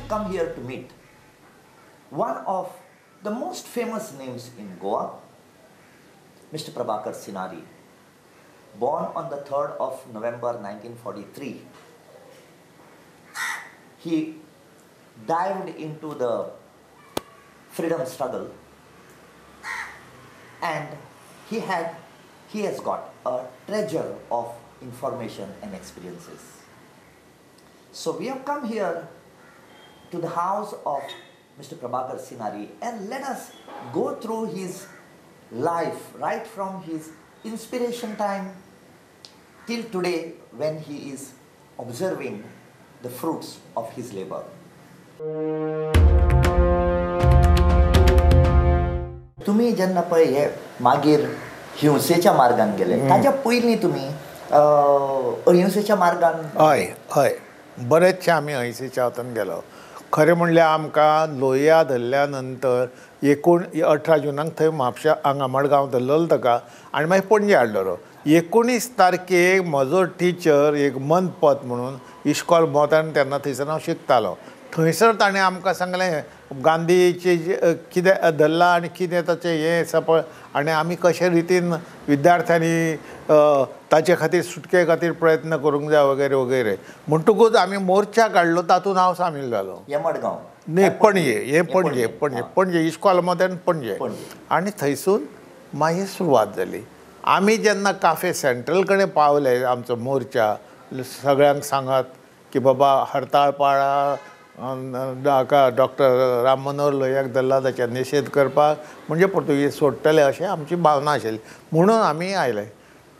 Come here to meet one of the most famous names in Goa, Mr. Prabhakar Sinari. Born on the 3rd of November 1943, he dived into the freedom struggle, and he has got a treasure of information and experiences. So we have come here to the house of Mr. Prabhakar Sinari, and let us go through his life right from his inspiration time till today when he is observing the fruits of his labor. तुम्ही जेन्ना पळय हे मागीर हिंसेच्या मार्गान गेले, ताच्या पयलीं तुम्ही अहिंसेच्या मार्गान? हय हय, बरेचशे आमी अहिंसेच्या वतान गेलो. खरें म्हणल्यार आमकां लोहया धरल्या नंतर 18 जुनाक थंय म्हापशा हांगा मडगांव धरलेलो ताका, आनी मागीर पणजे हाडलेलो. 19 तारखेक म्हजो टिचर एक मनपत म्हणून इश्कॉल मोतान तेन्ना थंयसर हांव शिकतालो. थंयसर ताणें आमकां सांगलें गांधीचे कितें धरलां आनी कितें ताचें हें सपळ, आनी आमी कशे रितीन विद्यार्थ्यांनी ताचे खातीर सुटके खातीर प्रयत्न करूंक जाय वगैरे वगैरे. म्हणटकूच आमी मोर्चा काडलो, तातूंत हांव सामील जालो. हे मडगांव न्ही, पणजे. हे पणजे इश्कॉल मोत्यान पणजे. आनी थंयसून मागीर सुरवात जाली. आमी जेन्ना काफे सेंट्रल कडेन पावले आमचो मोर्चा, सगळ्यांक सांगत की बाबा हरताळ पाळा, डॉक्टर राम मनोहर लोहियाक धरला ताचेर निशेध करपाक, म्हणजे पुर्तुगीज सोडटले अशें आमची भावना आशिल्ली. म्हणून आमी आयले.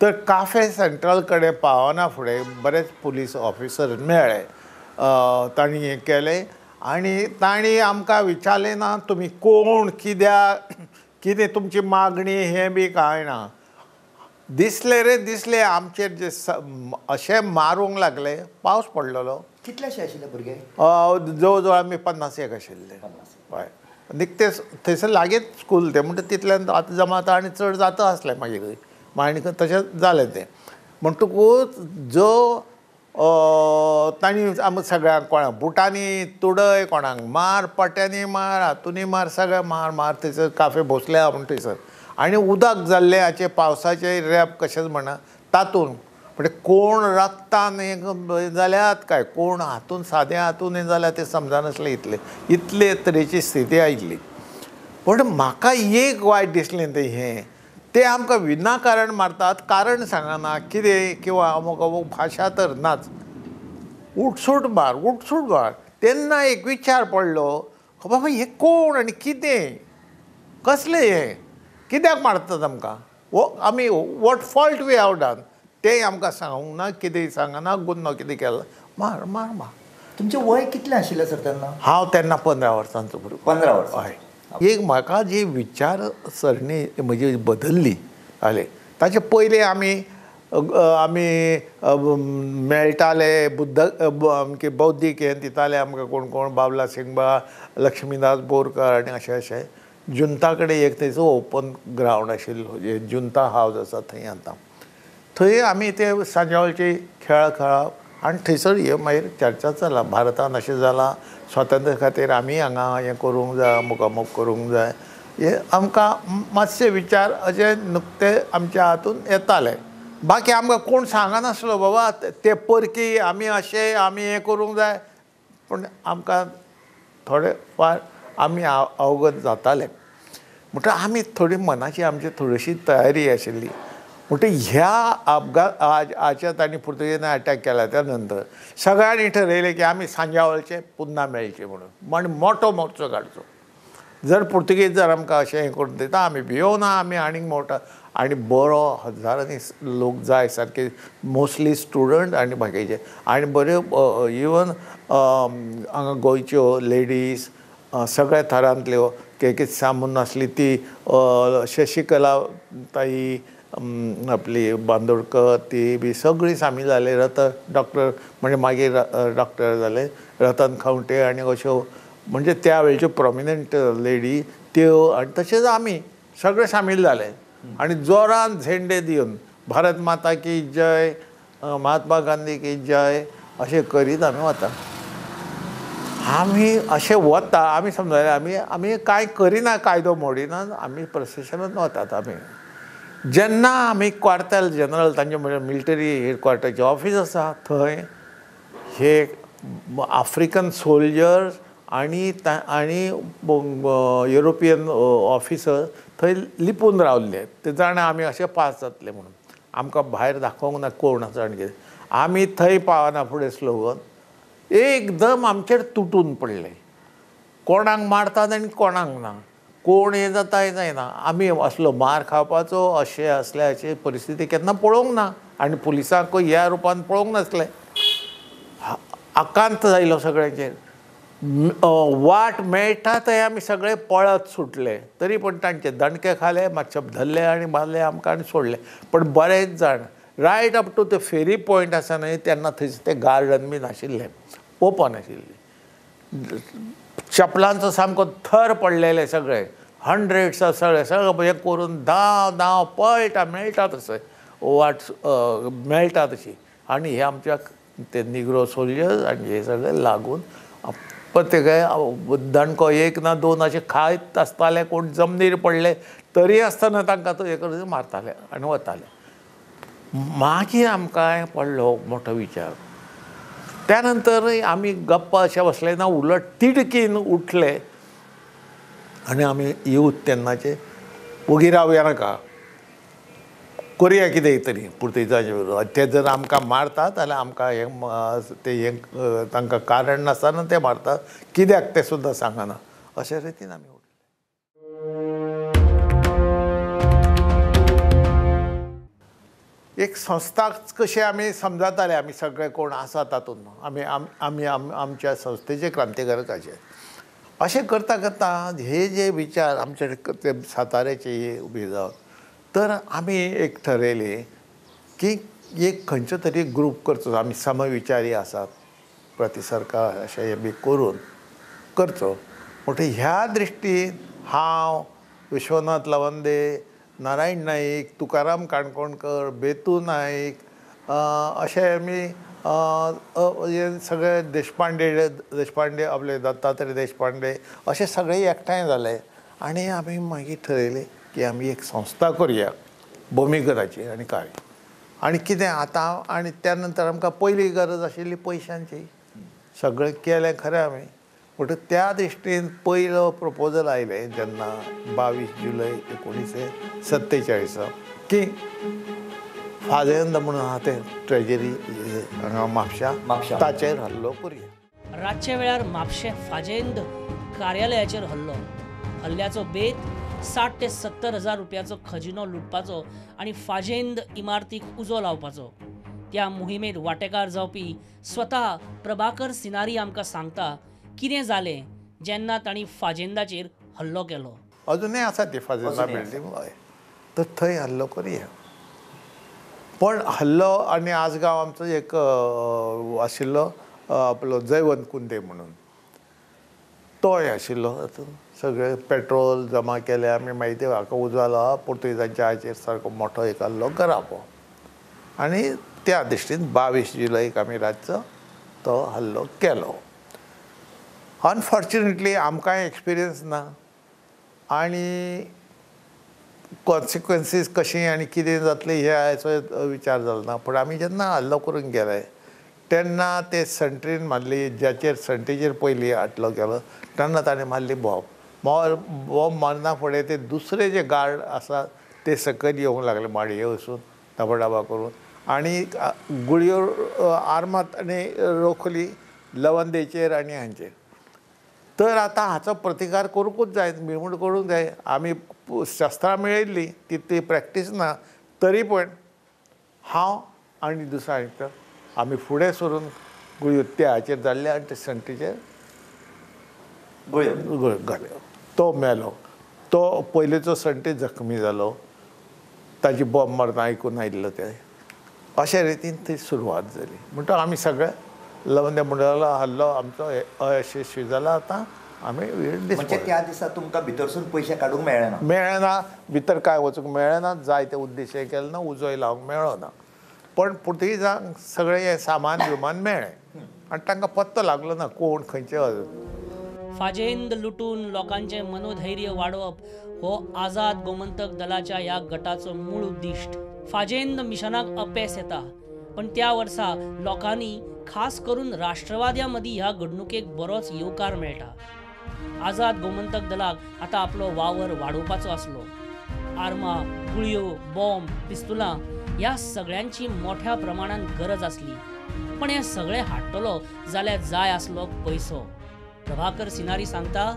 तर काफे सेंट्रल कडेन पावना फुडें बरेच पुलीस ऑफिसर मेळ्ळे. तांणी हें केलें आनी तांणी आमकां विचारलें ना तुमी कोण, कित्याक, कितें तुमची मागणी, हें बी कांय ना. दिसले आमचेर जे अशें मारूंक लागले. पावस पडलेलो. कितलेशे आशिल्ले भुरगे? जवळ जवळ आमी 50 आशिल्ले. हय, निकते थंयसर लागींच स्कूल तें, म्हणटा तितल्यान आतां जमात आनी चड जाता आसलें मागीर. आनी तशें जालें तें. म्हणटकूच जो तांणी आमकां सगळ्यांक कोणाक बुटांनी तुडय, कोणाक मार, पट्यांनी मार, हातूंनी मार, सगळें मार. थंयसर काफे भोसले आहा म्हण थंयसर. आनी उदक जाल्लें हाचे पावसाचे रॅप कशेंच म्हणा तातूंत. म्हणजे कोण रक्तान हें जाल्यात काय, कोण हातून सादें हातून हें जाल्यात तें समजनासलें. इतले तरेची स्थिती आयिल्ली. पण म्हाका एक वायट दिसलें तें आमकां विनाकारण मारतात, कारण सांगना कितें किंवा अमूक अमूक भाशा तर नाच, उठसूट मार. तेन्ना एक विचार पडलो, बाबा हें कोण आनी कितें, कसलें हें, कित्याक मारतात आमकां, आमी what fault we have done तें आमकां सांगूंक ना, कितें सांगना, गुन्हो कितें केला, मार. तुमचें वय कितलें आशिल्लें सर तेन्ना? हांव तेन्ना 15 वर्सांचो भुरगो. 15 वर्सां. हय. एक म्हाका जी विचारसरणी म्हजी बदलली जाले ताचे पयलीं आमी मेळटाले आमचे बौद्धीक हें दिताले आमकां कोण कोण बाबला सिंगबा, लक्ष्मीदास बोरकार आनी अशें जुंता कडेन एक थंयचो ओपन ग्रावंड आशिल्लो जुंता हावज आसा थंय आतां थंय आमी ते सांजावळचे खेळ खेळप आनी थंयसर हे मागीर चर्चा जाला भारतान अशें जालां स्वातंत्र्या खातीर आमी हांगा हें करूंक जाय अमूक करूंक जाय हे आमकां मातशे विचार अशे नुकते आमच्या हातून येताले बाकी आमकां कोण सांगनासलो बाबा ते परकी आमी अशें आमी हें करूंक जाय पूण आमकां थोडे फार आमी अवगत जाताले म्हणटा आमी थोडी मनाची आमची थोडीशी तयारी आशिल्ली म्हणटा ह्या अपघात आच्यात आनी पुर्तुगेजान अटॅक केला त्या नंतर सगळ्यांनी ठरयलें की आमी सांजावळचे पुन्हा मेळचे म्हणून मोठो मोर्चो काडचो जर पुर्तुगेज जर आमकां अशें हें करून दिता आमी भियोना आमी आनीक मोठो आनी बरो हजारांनी लोक जाय सारके मोस्टली स्टुडंट आनी बाकीचे आनी बऱ्यो इवन हांगा गोंयच्यो लेडीज सगळ्या थरांतल्यो के सामून आसली ती शशिकला ताई आपली बांदोडकर ती बी सगळीं सामील जाले डॉक्टर म्हणजे मागीर डॉक्टर जाले रतन खंवटे आनी अश्यो म्हणजे त्या वेळच्यो प्रॉमिनंट लेडी त्यो आनी तशेंच आमी सगळे सामील जाले आनी जोरान झेंडे दिवन भारत माता की जय महात्मा गांधी की जय अशें करीत आमी वता आमी अशें वता आमी समजलें आमी कांय करिना कायदो मोडिना आमी प्रोसेशनान वतात आमी जेन्ना आमी क्वार्टर जनरल तांचे म्हणजे मिलिटरी हेडक्वार्टरचें ऑफीस आसा थंय हे आफ्रिकन सोल्जर्स आनी युरोपियन ऑफिसर्स थंय लिपून रावल्ले ते जाणा आमी अशें पास जातले म्हणून आमकां भायर दाखोवंक ना कोण आसा आनी कितें आमी थंय पावना फुडें स्लोगन एकदम आमचेर तुटून पडले कोणाक मारतात आनी कोणाक ना कोण हें जाता हें जायना आमी असलो मार खावपाचो अशें असल्याची परिस्थिती केन्ना पळोवंक ना आनी पुलिसांक ह्या रुपान पळोवंक नासलें आकांत जायलो सगळ्यांचेर वाट मेळटा थंय आमी सगळे पळत सुटले तरी पूण तांचे दणके खाले मातशे धरले आनी मारले आमकां आनी सोडले पण बरेच जाण right up to the ferry point आसा न्हय तेन्ना थंयच ते गार्डन बीन आशिल्ले ओपन आशिल्ली चपलांचो सामको थर पडलेले सगळे हंड्रेड्स सगळे हें करून धांव पळटा मेळटा तसो वाट मेळटा तशी आनी हे आमच्या ते निग्रो सोल्जर्स आनी हे सगळे लागून प्रत्येक दणको एक ना दोन अशे खायत आसताले कोण जमनीर पडले तरी आसतना तांकां तो हे करून मारताले आनी वताले मागीर आमकां पडलो मोठो विचार त्या नंतर आमी गप्पा अशें बसले ना उलट तिडकीन उठले आनी आमी यूथ तेन्नाचे वोगी रावया नाका करुया कितें तरी पुर्तुगेजाचे विरोध ते जर आमकां मारतात जाल्यार आमकां हें तांकां कारण नासतना ते मारतात कित्याक ते सुद्दां सांगना अशे रितीन आमी एक संस्थाक कशें आमी समजताले आमी सगळे कोण आसा तातूंत आमी आमच्या संस्थेचे क्रांतिकारकाचे अशें करता करता हे जे विचार आमचे ते साताऱ्याचे उबे जावन तर आमी एक ठरयलें की एक खंयचो तरी ग्रूप करचो आमी समविचारी आसात प्रतिसरकार अशें हें बी करून करचो म्हणटा ह्या दृश्टीन हांव विश्वनाथ लवंदे नारायण नाईक तुकाराम काणकोणकर बेतू नाईक अशे आमी सगळे देशपांडे आपले दत्तात्रय देशपांडे अशे सगळे एकठांय जाले आनी आमी मागीर ठरयलें की आमी एक संस्था करुया भुमिगराची आनी काय आनी कितें आतां आनी त्या नंतर आमकां पयली गरज आशिल्ली पयशांची सगळें केलें खरें आमी म्हणटा त्या दृश्टीन पयलो प्रपोजल आयलें जेन्ना 22 जुलय 1947 की फाजेंद म्हणून आहा तें ट्रेजरी हांगा म्हापशा ताचेर हल्लो करुया रातच्या वेळार म्हापशें फाजेंद कार्यालयाचेर हल्ल्याचो बेत 60 ते 70 हजार रुपयाचो खजिनो लुटपाचो आनी फाजेंद इमारतीक उजो लावपाचो त्या मोहिमेत वांटेकार जावपी स्वता प्रभाकर सिनारी आमकां सांगता कितें जालें जेन्ना तांणी फाजेंदाचेर हल्लो केलो. अजूनय आसा ती फाजिल्ला अजूनय बिल्डींग हय. तर थंय हल्लो करुया. पण हल्लो आनी आजगांव आमचो एक आशिल्लो आपलो जयवंत कुंदे म्हणून तोय आशिल्लो. तातूंत सगळे पेट्रोल जमा केले आमी. मागीर ते हाका उजवालो पुर्तुगेजांच्या हाचेर सारको मोठो एक हल्लो गरावो. आनी त्या दृश्टीन 22 जुलयाक आमी रातचो तो हल्लो केलो. अनफॉर्च्युनेटली आमकांय एक्सपिरियन्स ना आनी कॉन्सिक्वन्सीस कशी आनी कितें जातली हे हाचो विचार जालो ना. पूण आमी जेन्ना हल्लो करूंक गेले तेन्ना ते संट्रीन मारली, ज्याचेर संट्रीचेर पयलीं हल्लो केलो तेन्ना ताणें मारली बॉम्ब. बॉम्ब मारना फुडें ते दुसरे जे गार्ड आसा ते सकयल येवंक लागले माडये वचून धाबा करून आनी गुळयो आर्मात आनी रोखली लवंदेचेर आनी हांचेर. तर आतां हाचो प्रतिकार करूंकूच जाय, मिरवणूक करूंक जाय. आमी शस्त्रां मेळयल्लीं तितली प्रॅक्टीस ना तरी पण हांव आनी दुसरो एक्टर आमी फुडें सरून गुळयो त्या हाचेर धाडले आनी ते संट्रीचेर गुळयो घाल्यो. तो मेलो. तो पयलींचो संट्री जखमी जालो. ताची बॉम्ब मारून आयकून आयिल्लो ते. अशे रितीन ती सुरवात जाली. म्हणटकच आमी सगळे लवंदे मंडळालो हल्लो आमचो अयशस्वी जाला. आतां आमी म्हणजे त्या दिसा तुमकां भितरसून पयशे काडूंक मेळना. मेळना, भितर कांय वचूंक मेळना. जाय ते उद्देश केले ना, उजोय लावंक मेळ्ळो ना. पण पुर्तुगेजांक सगळें हें सामान बिमान मेळ्ळें आनी तांकां पत्तो लागलो ना कोण खंयचे. फाजेंद लुटून लोकांचे मनोधैर्य वाडोवप हो आझाद गोमंतक दलाच्या ह्या गटाचो मूळ उद्दिश्ट. फाजेंद मिशनाक अपेस येता पण त्या वर्सा लोकांनी खास करून राष्ट्रवाद्यां मदीं ह्या घडणुकेक बरोच येवकार मेळटा. आझाद गोमंतक दलाक आतां आपलो वावर वाडोवपाचो आसलो. आर्मां, गुळयो, बॉम्ब, पिस्तुलां ह्या सगळ्यांची मोठ्या प्रमाणात गरज आसली. पण हें सगळें हाडटलो जाल्यार जाय आसलो पयसो. प्रभाकर सिनारी सांगता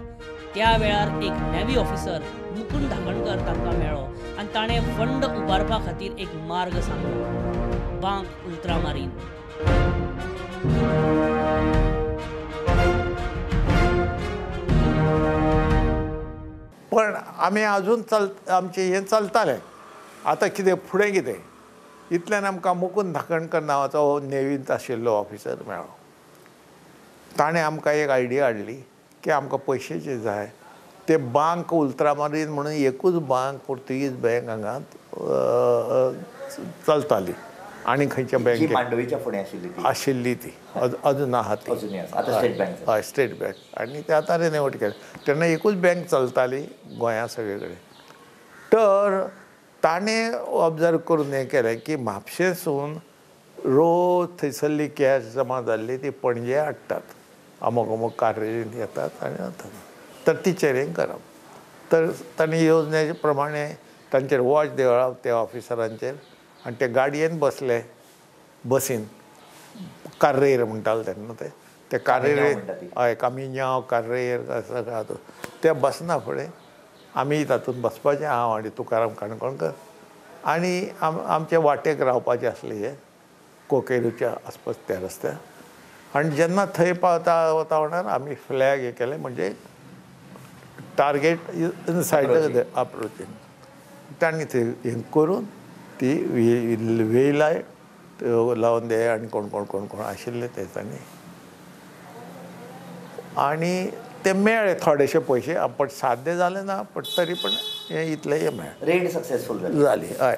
त्या वेळार एक नेव्ही ऑफिसर मुकुंद धाकणकर तांकां मेळ्ळो आनी ताणें फंड उबारपा खातीर एक मार्ग सांगलो. बांक उल्ट्रामारीन. पण आमी अजून आमचें हें चलतालें. आतां कितें फुडें कितें इतल्यान आमकां मुकुंद धाकणकर नांवाचो नेव्हींत आशिल्लो ऑफिसर मेळ्ळो. ताणें आमकां एक आयडिया हाडली की आमकां पयशेचे जाय. ते बांक उल्ट्रामारीन म्हणून एकूच बांक पुर्तुगीज बँक हांगा चलताली आनी खंयच्या बँकेक मांडवीच्या फुडें आशिल्ली ती अजून आहा ती. हय, स्टेट बँक. आनी ते आतां रिनोवेट केलें. तेन्ना एकूच बँक चलताली गोंया सगळे कडेन. तर ताणें ऑब्जर्व करून हें केलें की म्हापशेंसून रोज थंयसरली कॅश जमा जाल्ली ती पणजे हाडटात. अमोक अमोक कार्यावळीन येतात आनी वतात. तर तिचेर हें करप. तर ताणें येवजणे प्रमाणे तांचेर वॉच देवळप त्या ऑफिसरांचेर आनी ते गाडयेन बसले बसीन. कार्रेर म्हणटाले तेन्ना ते कार्रेर. हय, कामिन्यांव कार्रेर सगळो ते बसना फुडें आमी तातूंत बसपाचें. हांव आनी तुकाराम काणकोणकर आनी आमचे वाटेक रावपाचें आसलें हे कोकेरूच्या आसपास त्या रस्त्यार. आनी जेन्ना थंय वता म्हणल्यार आमी फ्लॅग हें केलें म्हणजे टार्गेट इनसायड अप्रोचींग. तांणी थंय हें करून ती वेयलाय लावन दे आनी कोण कोण कोण कोण आशिल्ले ते तांणी आनी ते मेळ्ळे थोडेशे पयशे. पण साध्य जालें ना पण तरी पण हें इतलें हें मेळ्ळें. रेड सक्सेसफूल जाली. हय,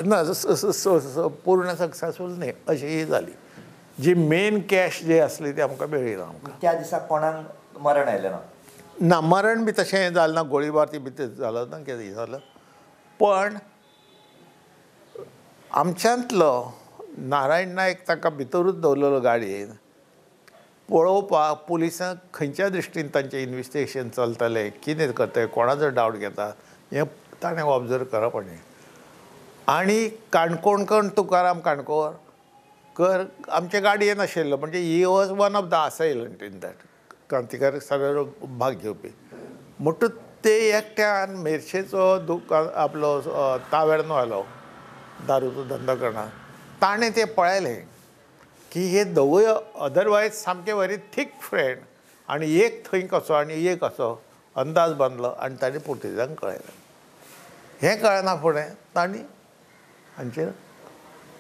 ना पूर्ण सक्सेसफूल न्ही अशी ही जाली. जी मेन कॅश जी आसली ती आमकां मेळ्ळी ना. आमकां त्या दिसा कोणाक मरण आयलें ना. ना, मरण बी तशें जालें ना. गोळीबार ती भितर जालो ना कितें जालो. पण आमच्यांतलो नारायण नायक ताका भितरूच दवरलेलो गाडयेन पळोवपाक पुलिसांक खंयच्या दृश्टीन तांचें इन्वेस्टिगेशन चलतलें, कितें करतले, कोणाचो डावट घेता हें ताणें ऑब्जर्व करप. आनी काणकोणकर तुकाराम काणकोणकर आमचे गाडयेन आशिल्लो. म्हणजे he was one of the assailant in that. क्रांतिकारी सगळो भाग घेवपी. म्हणटूच ते एकट्यान मेर्शेचो दुकान आपलो तावेर्नो आलो दारूचो धंदो करना. ताणें तें पळयलें की हे दोगूय अदरवायज सामके व्हेरी थीक फ्रेंड आनी एक थंय कसो आनी एक असो अंदाज बांदलो आनी तांणी पुर्तुगेजांक कळयलें. हें कळना फुडें तांणी हांचेर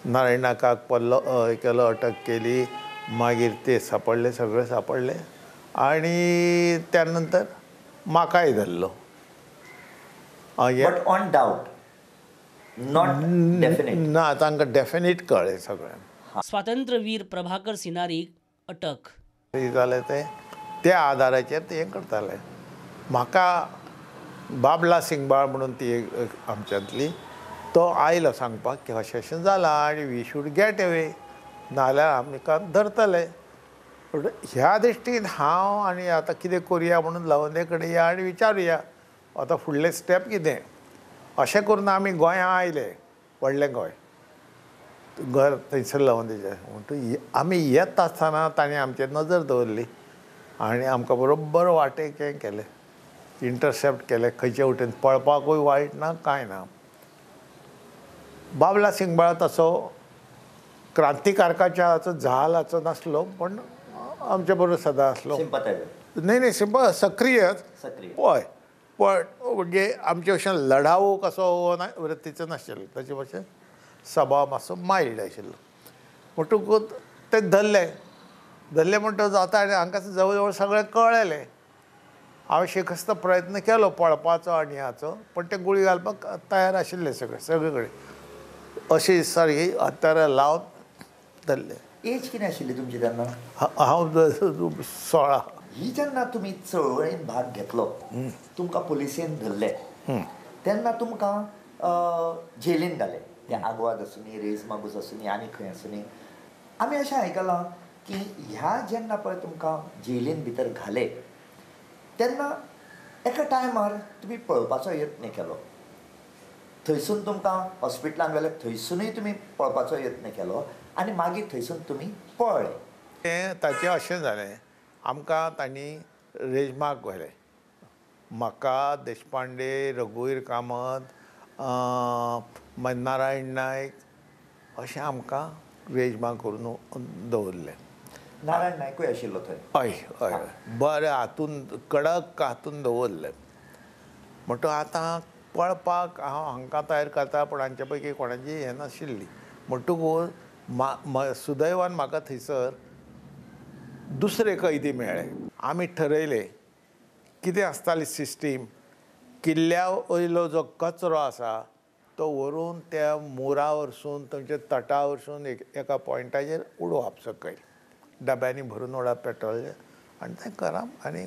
नारायण नायकाक केलो, अटक केली. मागीर ते सापडले, सगळे सापडले आनी त्या नंतर म्हाकाय धरलो. But on doubt, not definite. ना, तांकां डेफिनेट कळ्ळें सगळें. स्वातंत्र्यवीर प्रभाकर सिनारीक अटक. जालें त्या आदाराचेर ते हें करताले. म्हाका बाबला सिंगबाळ म्हणून ती एक आमच्यांतली, तो आयलो सांगपाक की अशें अशें जालां आनी वी शूड गेट अवे, नाल्यार आमकां धरतले. ह्या दृश्टीन हांव आनी आतां कितें करुया म्हणून लवंदे कडेन या आनी विचारुया आतां फुडलें स्टेप कितें. अशें करून आमी गोंया आयले, व्हडलें गोंय, घर थंयसर लवंदेचें. म्हणटकीर आमी येता आसतना ताणें आमचेर नजर दवरली आनी आमकां बरोबर वाटेक हें केलें, इंटरसेप्ट केलें. खंयचे वटेन पळपाकूय वायट ना, कांय ना. बाबला सिंगबाळ तसो क्रांतिकारकाच्या झालाचो नासलो, पण आमचे बरोबर सदां आसलो. सिंपथायझर. नाही सक्रीयच. हय, पण म्हणजे आमचे अशें लढावो कसो वृत्तीचो नाशिल्लो, ताचे भाशेन सभाव मातसो मायल्ड आशिल्लो. म्हणटकूच ते धरले म्हणटा जाता आनी हांकां जवळ जवळ सगळें कळयलें. हांवें शिकस्त प्रयत्न केलो पळपाचो आनी हाचो, पण ते गुळी घालपाक तयार आशिल्ले सगळे कडेन. अशी सारकी हत्यारां लावन धरले. एज कितें आशिल्ली तुमची तेन्ना? हांव 16. ही जेन्ना तुमी चळवळीन भाग घेतलो, तुमकां पुलिसेन धरले, तेन्ना तुमकां जेलीन घाले. त्या आग्वाद आसूनी, रेज मागूस आसूनी, आनी खंय आसूनी. आमी अशें आयकलां की ह्या जेन्ना पळय तुमकां जेलीन भितर घाले, तेन्ना एका टायमार तुमी पळोवपाचो यत्न केलो. थंयसून तुमकां हॉस्पिटलांत व्हेले, थंयसुनूय तुमी पळोवपाचो यत्न केलो आनी मागीर थंयसून तुमी पळ्ळे. तें ताचें अशें जालें, आमकां तांणी रेजमाक व्हेलें. म्हाका, देशपांडे, रघुवीर कामत, मागीर नारायण नायक, अशें आमकां रेजमाक करून दवरलें. नारायण नायकूय आशिल्लो थंय. हय हय, बरें हातून कडक हातून दवरलें. म्हणटकूच आतां पळपाक हांव हांकां तयार करता, पण हांचे पैकी कोणाची हें नाशिल्ली. म्हणटकूच सुदैवान म्हाका थंयसर दुसरे कैदी मेळ्ळे. आमी ठरयलें कितें आसताली सिस्टीम, किल्ल्या वयलो जो कचरो आसा तो व्हरून त्या मुरा वरसून, थंयच्या तटा वरसून एका पॉयंटाचेर उडोवप सकयल, डब्यांनी भरून उडोवप पेट्रोलाचें, आनी तें करप. आनी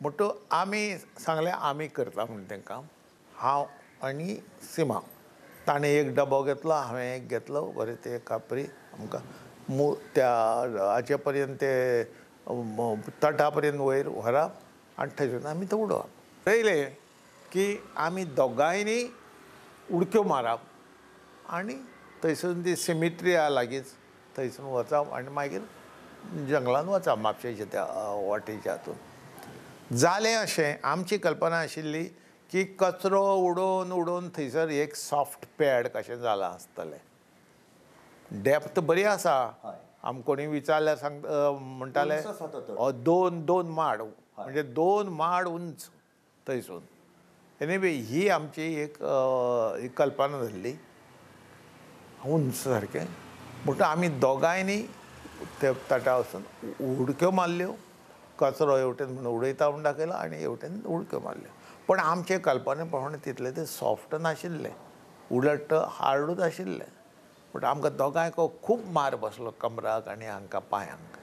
म्हणटकूच आमी सांगलें आमी करता म्हणून तें काम. हांव आनी सिमा, ताणें एक डबो घेतलो, हांवें एक घेतलो. बरें ते कापरी आमकां त्या हाचे पर्यंत ते तटा पर्यंत वयर व्हरप आनी थंयसून आमी तें उडोवप. पयलें की आमी दोगांयनी उडक्यो मारप आनी थंयसून ती सिमिट्री आहा लागींच, थंयसून वचप आनी मागीर जंगलांत वचप म्हापशेच्या त्या वाटेच्या हातून. जालें अशें आमची कल्पना आशिल्ली की कचरो उडोवन उडोवन थंयसर एक सॉफ्ट पॅड कशें जालां आसतलें. डेप्थ बरी आसा. आमकां कोणी विचारल्यार म्हणटाले 2 माड, म्हणजे 2 माड उंच थंयसून. एनीवे ही आमची एक कल्पना जाल्ली, उंच सारकें. म्हणटा आमी दोगांयनी ते तटा वचून उडक्यो मारल्यो, कचरो हेवटेन म्हणून उडयता म्हूण दाखयलो आनी हेवटेन उडक्यो मारल्यो. पण आमचे कल्पने प्रमाणे तितलें तें सॉफ्ट नाशिल्लें, उलट हार्डूच आशिल्लें. पूण आमकां दोगांयक खूब मार बसलो कमराक आनी हांकां पांयांक.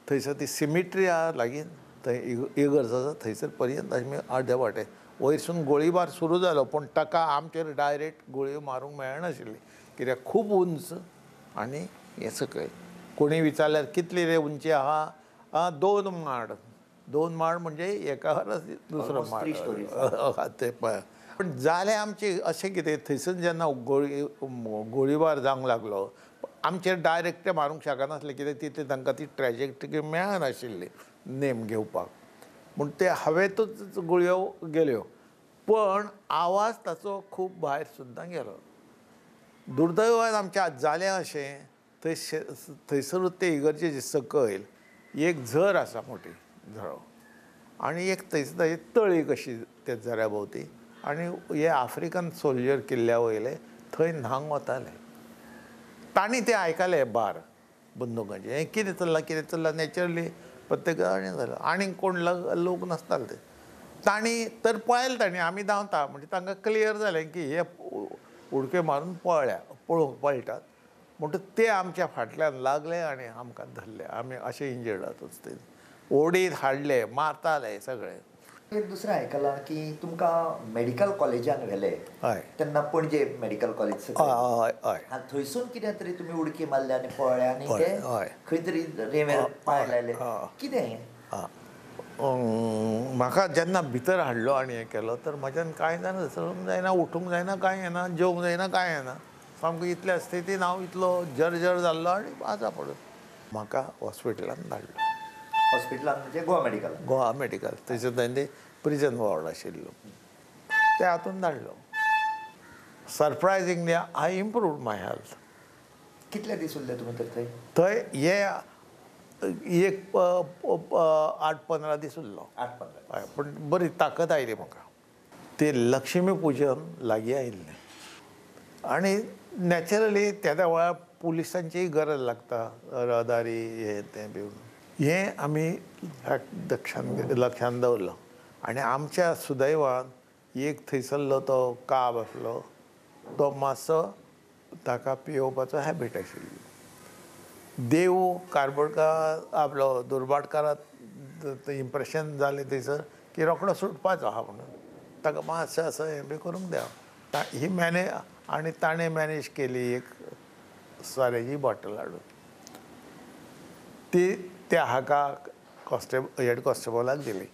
थंयसर ती सिमिट्री आहा लागीं, थंय इगर्ज आसा, थंयसर पर्यंत आमी अर्दे वाटे वयरसून गोळीबार सुरू जालो, पूण ताका आमचेर डायरेक्ट गोळयो मारूंक मेळनाशिल्ली, कित्याक खूब उंच आनी हें सकयल. कोणी विचारल्यार कितली रे उंची आहा? 2 माड. 2 माड म्हणजे एका परस दुसरो माड ते पळय. पण जालें आमचें अशें कितें, थंयसून जेन्ना गोळीबार जावंक लागलो, आमचेर डायरेक्ट ते मारूंक शकनासले, कित्याक तितली तांकां ती ट्रॅजेक्टरी मेळनाशिल्ली नेम घेवपाक. म्हूण ते हवेंतूच गुळयो गेल्यो, पण आवाज ताचो खूब भायर सुद्दां गेलो. दुर्दैवान आमच्या जालें अशें, थंयसरूच ते इगर्जेचे सकयल एक झर आसा मोठी झरो, आनी एक थंयसर तळी कशी ते झऱ्या भोंवती आनी हे आफ्रिकन सोल्जर किल्ल्या वयले थंय न्हांवंक वताले. तांणी ते आयकले बार बंदुकांचे हें कितें चल्लां नॅचरली प्रत्येक आनी जालें आनीक कोण लोक नासताले ते. तांणी तर पळयलें तांणी आमी धांवता म्हणजे तांकां क्लियर जालें की हे उडक्यो मारून पळोवंक पळटात. म्हणटूच ते आमच्या फाटल्यान लागले आनी आमकां धरले. आमी अशे इंजर्ड जातूच ते ओडीत हाडले मारताले सगळे. एक दुसरें आयकलां की तुमकां मेडिकल कॉलेजान व्हेले हय तेन्ना पणजे मेडिकल कॉलेज हय हय आनी थंयसून कितें तरी तुमी उडकी मारले आनी पळयले आनी हय, ते हय. खंय तरी रेंवेर पांय लायले कितें हें? म्हाका जेन्ना भितर हाडलो आनी हें केलो तर म्हाज्यान कांय जायना चलूंक जायना उठूंक जायना कांय येना जेवंक जायना कांय येना सामको इतल्या स्थितीन हांव इतलो जर्जर जाल्लो आनी आजा पडून म्हाका हॉस्पिटलान धाडलो. हॉस्पिटलान म्हणजे गोवा मेडिकल? गोवा मेडिकल थंयसर तेंचे प्रिजन वॉर्ड आशिल्लो ते हातून धाडलो. Surprisingly I improved my health. कितले दीस उरले तुमी तर थंय? थंय हे एक 8-15 दीस उरलो. 8-15 हय पूण बरी ताकद आयली म्हाका. ते लक्ष्मी पुजन लागीं आयिल्लें आनी नॅचरली त्या वेळार पुलिसांचीय गरज लागता रहदारी हें तें भिवन हें आमी लक्षांत दवरलो. आनी आमच्या सुदैवान एक थंयसरलो तो काब आसलो तो मातसो ताका पियेवपाचो हॅबीट आशिल्लो. देव कारबोडकार आपलो दुर्भाटकाराक इम्प्रेशन जालें थंयसर की रोखडो सुटपाचो आहा म्हणून ताका मातशें असो हें बी करूंक देंव ही आनी ताणें मॅनेज केली एक सोऱ्याची बॉटल हाडून ती त्या हाका हेड कॉन्स्टेबलाक दिली.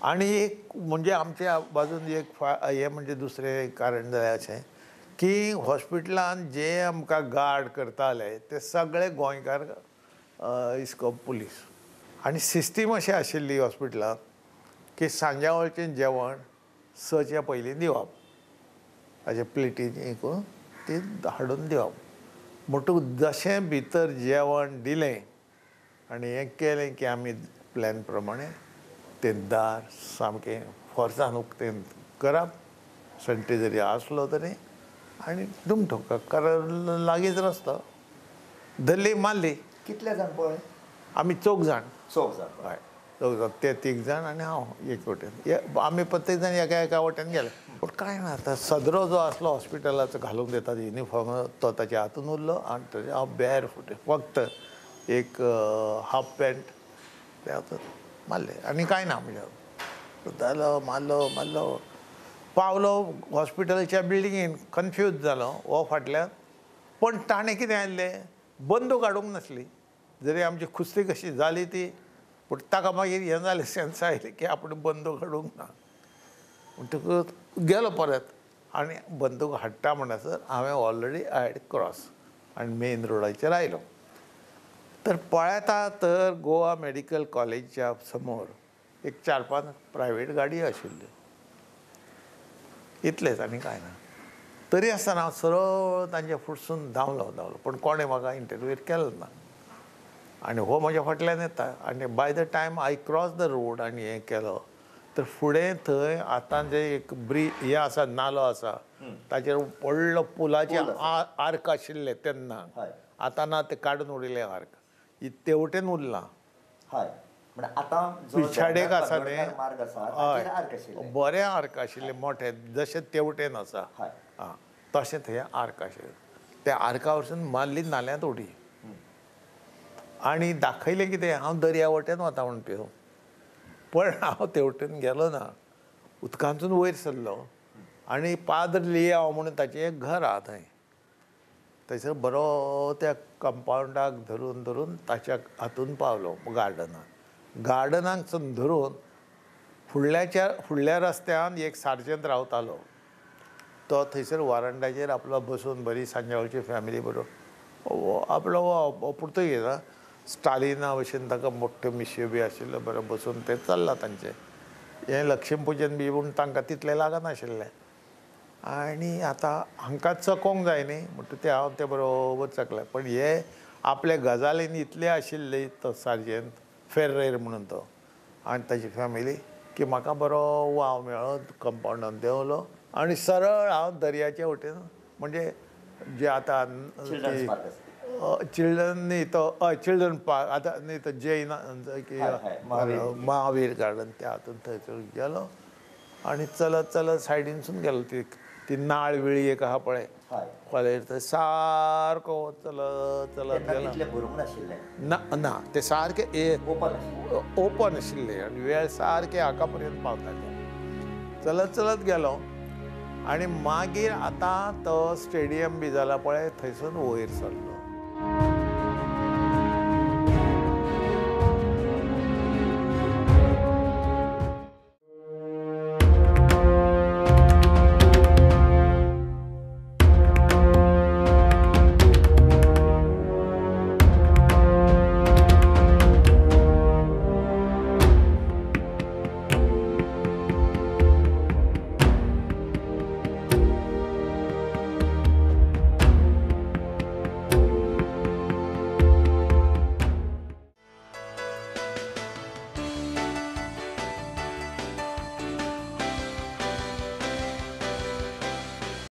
आनी एक म्हणजे आमच्या बाजून एक हें म्हणजे दुसरें कारण जालें अशें की हॉस्पिटलान जे आमकां गार्ड करताले ते सगळे गोंयकार इस्कॉप पुलीस. आनी सिस्टीम अशी आशिल्ली हॉस्पिटलान की सांज्यावळचें जेवण 6च्या पयलीं दिवप हाजे प्लेटीन करून ती हाडून दिवप. म्हणटकूच जशें भितर जेवण दिलें आनी हें केलें की आमी प्लॅन प्रमाणें तें दार सामकें फोर्सान उक्तें करप सॅनिटायझर आसलो तरी आनी ठोकप कारण लागींच रस्तो धरली मारली. कितले जाण पळय? आमी 4 जाण. 4 जाण हय 4 जाण ते 3 जाण आनी हांव एक वटेन आमी प्रत्येक जाण एका वटेन गेले. पूण कांय ना आतां सदरो जो आसलो हॉस्पिटलाचो घालूंक दितात युनिफॉर्म तो ताच्या हातून उरलो आनी ताजे हांव बेर फुटे फक्त एक हाफ पॅन्ट ते हातून मारले आनी कांय ना म्हणजे जालो मारलो पावलो हॉस्पिटलाच्या बिल्डिंगेन कन्फ्यूज जालो हो फाटल्यान. पण ताणें कितें आयलें बंदूक हाडूंक नासली जरी आमची खुस्ती कशी जाली ती पूण ताका मागीर हें जालें सेन्स आयलें की आपूण बंदूक हाडूंक ना म्हणटकूच गेलो परत आनी बंदूक हाडटा म्हणसर हांवें ऑलरेडी आयड क्रॉस आनी मेन रोडाचेर आयलो. तर पळयता तर गोवा मेडिकल कॉलेजच्या समोर एक 4-5 प्रायवेट गाडी आशिल्ल्यो इतलेंच आनी कांय ना. तरी आसतना हांव सरळ तांचे फुडसून धांवलो पूण कोणें म्हाका इंटरव्यूर केलो ना. आनी हो म्हज्या फाटल्यान येता आनी by the time I cross the road आनी हें केलो तर फुडें थंय आतां जे एक हें आसा नालो आसा ताचेर व्हडलो पुलाचे आर्क आशिल्ले तेन्ना आतां ना ते काडून उडयले आर्क तेवटेन उरलां. हय म्हणजे आतां पिछाडेक आसा न्ही मार्ग आसा ताचेर आर्क आशिल्ले बरे आर्क आशिल्ले मोठे जशे तेवटेन आसा आं तशें थंय आर्क आशिल्ले. त्या आर्का वरसून मारली नाल्यांत उडी आनी दाखयलें कितें हांव दर्या वटेन वता म्हूण पेंव पण हांव तेवटेन गेलो ना उदकांतून वयर सरलो आनी पाद्र लियाव म्हणून ताचें एक घर आहा थंय थंयसर बरो त्या कंपावंडाक धरून ताच्या हातून पावलो गार्डनांतसून धरून फुडल्या रस्त्यान एक सार्जंट रावतालो तो थंयसर वारंडाचेर आपलो बसून बरी सांज्यावळची फॅमिली बरोबर आपलो पुर्तुगेज स्टालिना भशेन ताका मोठ्ठो मिशयो बी आशिल्लो बरो बसून ते चल्लां तांचें हें लक्ष्मी पुजन बी म्हूण तांकां तितलें लागनाशिल्लें. आनी आतां हांकां चकोंक जाय न्ही म्हणटा ते हांव ते बरोबर चकलें पण हे आपल्या गजालीन इतले आशिल्ले तो सार्जंट फेर्रेर म्हणून तो आनी ताची फॅमिली की म्हाका बरो वाव मेळ्ळो कंपाउंडान देंवलो आनी सरळ हांव दर्याचे वटेन म्हणजे जे आतां चिल्ड्रन्स पार्क आसा. चिल्ड्रन न्ही तो चिल्ड्रन पार्क आतां न्ही तो जैन की महावीर गार्डन त्या हातून थंयसर गेलो आनी चलत चलत सायडीनसून गेलो ती नाळ वेळी एक आहा पळय खोलेर थंय सारको चलत चलत गेलो. तितलें भरूंक नाशिल्लें, ना ना ते सारके ओपन आशिल्लें. ओपन आशिल्ले आनी वेळ सारके हाका पर्यंत पावताले. चलत चलत गेलो आनी मागीर आतां तो स्टेडियम बी जाला पळय थंयसून वयर सरलो.